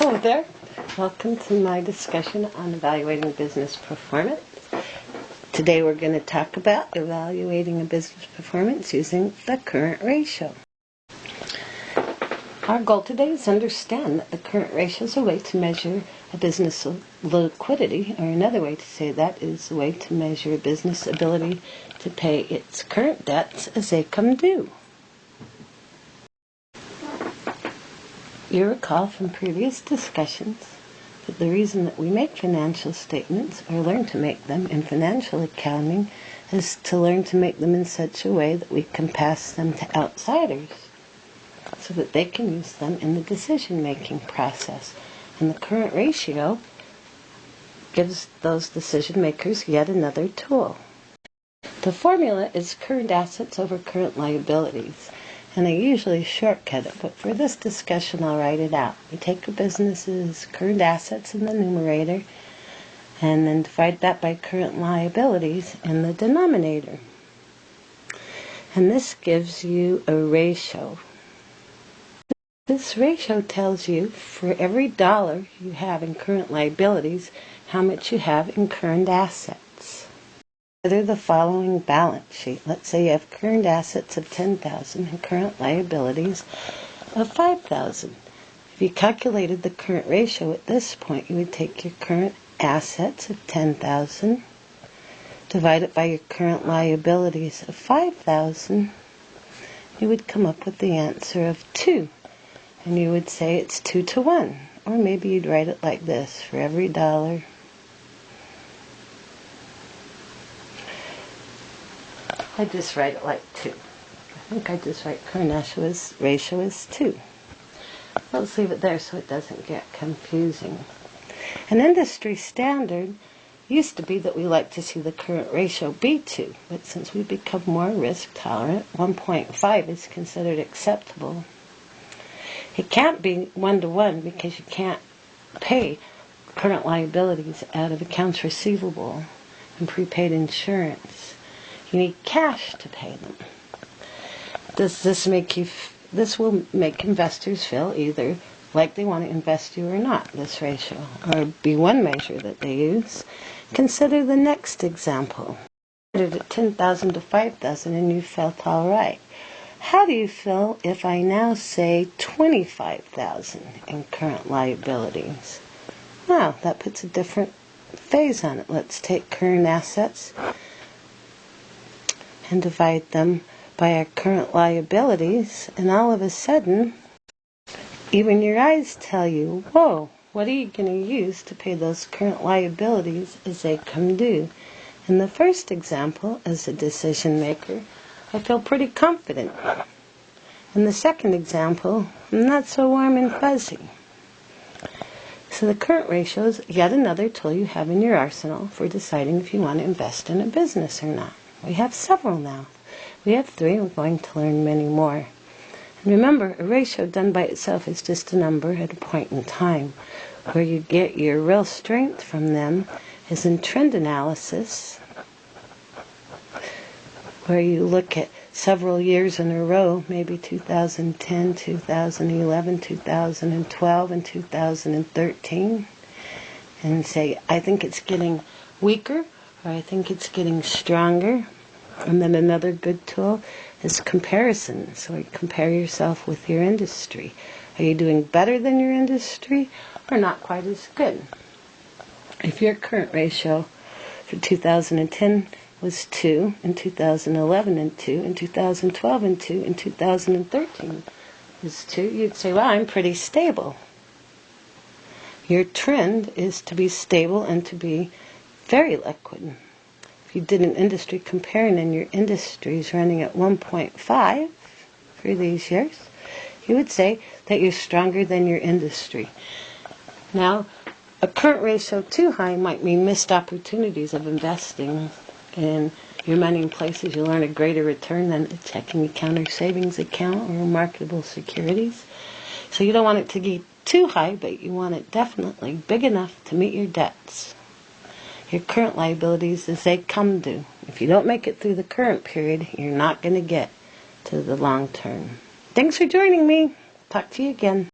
Hello there. Welcome to my discussion on evaluating business performance. Today we're going to talk about evaluating a business performance using the current ratio. Our goal today is to understand that the current ratio is a way to measure a business liquidity, or another way to say that is a way to measure a business ability to pay its current debts as they come due. You recall from previous discussions that the reason that we make financial statements or learn to make them in financial accounting is to learn to make them in such a way that we can pass them to outsiders so that they can use them in the decision-making process. And the current ratio gives those decision makers yet another tool. The formula is current assets over current liabilities. And I usually shortcut it, but for this discussion I'll write it out. We take a business's current assets in the numerator and then divide that by current liabilities in the denominator. And this gives you a ratio. This ratio tells you for every dollar you have in current liabilities, how much you have in current assets. Consider the following balance sheet. Let's say you have current assets of $10,000 and current liabilities of $5,000. If you calculated the current ratio at this point, you would take your current assets of $10,000, divide it by your current liabilities of $5,000, you would come up with the answer of 2. And you would say it's 2 to 1. Or maybe you'd write it like this: for every dollar, I just write it like 2. I think I just write current ratio is 2. Let's leave it there so it doesn't get confusing. An industry standard used to be that we like to see the current ratio be 2, but since we've become more risk tolerant, 1.5 is considered acceptable. It can't be 1 to 1 because you can't pay current liabilities out of accounts receivable and prepaid insurance. You need cash to pay them. This will make investors feel either like they want to invest you or not, this ratio, or be one measure that they use. Consider the next example. You started at $10,000 to $5,000 and you felt all right. How do you feel if I now say $25,000 in current liabilities? Now, that puts a different phase on it. Let's take current assets and divide them by our current liabilities, and all of a sudden, even your eyes tell you, whoa, what are you going to use to pay those current liabilities as they come due? In the first example, as a decision maker, I feel pretty confident. In the second example, I'm not so warm and fuzzy. So the current ratio is yet another tool you have in your arsenal for deciding if you want to invest in a business or not. We have several now. We have 3, and we're going to learn many more. And remember, a ratio done by itself is just a number at a point in time. Where you get your real strength from them is in trend analysis, where you look at several years in a row, maybe 2010, 2011, 2012, and 2013, and say, I think it's getting weaker, or I think it's getting stronger. And then another good tool is comparison. So you compare yourself with your industry. Are you doing better than your industry, or not quite as good? If your current ratio for 2010 was 2, in 2011 and 2, in 2012 and 2, in 2013 was 2, you'd say, well, I'm pretty stable. Your trend is to be stable and to be very liquid. If you did an industry comparing and your industry is running at 1.5 for these years, you would say that you're stronger than your industry. Now, a current ratio too high might mean missed opportunities of investing in your money in places you'll earn a greater return than a checking account or savings account or marketable securities. So you don't want it to be too high, but you want it definitely big enough to meet your debts. Your current liabilities as they come due. If you don't make it through the current period, you're not going to get to the long term. Thanks for joining me. Talk to you again.